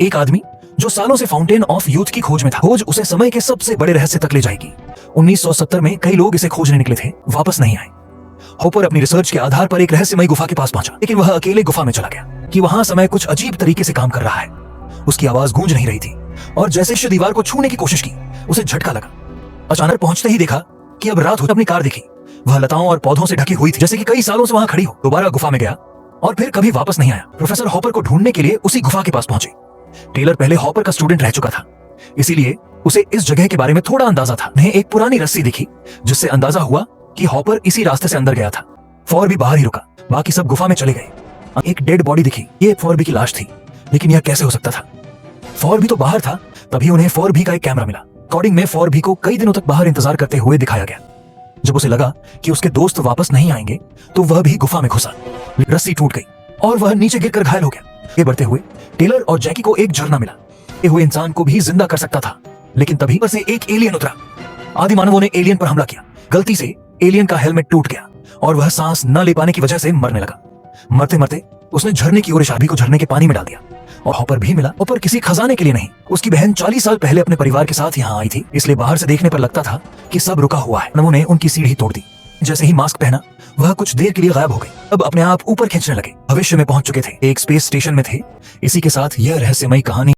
एक आदमी जो सालों से फाउंटेन ऑफ यूथ की खोज में था। खोज उसे समय के सबसे बड़े रहस्य तक ले जाएगी। 1970 में कई लोग इसे खोजने निकले थे, वापस नहीं आए। हॉपर अपनी रिसर्च के आधार पर एक रहस्यमयी गुफा के पास पहुंचा, लेकिन वह अकेले गुफा में चला गया कि वहां समय कुछ अजीब तरीके से काम कर रहा है। उसकी आवाज गूंज नहीं रही थी और जैसे ही दीवार को छूने की कोशिश की, उसे झटका लगा। अचानक पहुंचते ही देखा कि अब रात हो। अपनी कार देखी, वह लताओं और पौधों से ढकी हुई थी, जैसे कि कई सालों से वहां खड़ी हो। दोबारा गुफा में गया और फिर कभी वापस नहीं आया। प्रोफेसर हॉपर को ढूंढने के लिए उसी गुफा के पास पहुंचे। टेलर पहले हॉपर का स्टूडेंट रह चुका था, इसीलिए उसे इस जगह के बारे में थोड़ा अंदाजा था। उन्हें एक पुरानी रस्सी दिखी जिससे अंदाजा हुआ कि हॉपर इसी रास्ते से अंदर गया था। फॉर भी बाहर ही रुका, बाकी सब गुफा में चले गए। एक डेड बॉडी दिखी, ये फॉरबी की लाश थी, लेकिन यह कैसे हो सकता था? फॉरबी तो बाहर था। तभी उन्हें फॉरबी का एक कैमरा मिला। रिकॉर्डिंग में फॉरबी को कई दिनों तक बाहर इंतजार करते हुए दिखाया गया। जब उसे लगा कि उसके दोस्त वापस नहीं आएंगे, तो वह भी गुफा में घुसा। रस्सी टूट गई और वह नीचे गिरकर घायल हो गया। आगे बढ़ते हुए टेलर और जैकी को एक झरना मिला। ये हुए इंसान को भी जिंदा कर सकता था, लेकिन तभी पर से एक एलियन उतरा। आदि मानवों ने एलियन पर हमला किया। गलती से एलियन का हेलमेट टूट गया और वह सांस न ले पाने की वजह से मरने लगा। मरते मरते उसने झरने की ओर इशारा को झरने के पानी में डाल दिया और हॉपर भी मिला। हॉपर किसी खजाने के लिए नहीं, उसकी बहन 40 साल पहले अपने परिवार के साथ यहाँ आई थी, इसलिए बाहर से देखने पर लगता था कि सब रुका हुआ है। मानवों ने उनकी सीढ़ी तोड़ दी। जैसे ही मास्क पहना, वह कुछ देर के लिए गायब हो गई। अब अपने आप ऊपर खींचने लगे। भविष्य में पहुंच चुके थे, एक स्पेस स्टेशन में थे। इसी के साथ यह रहस्यमयी कहानी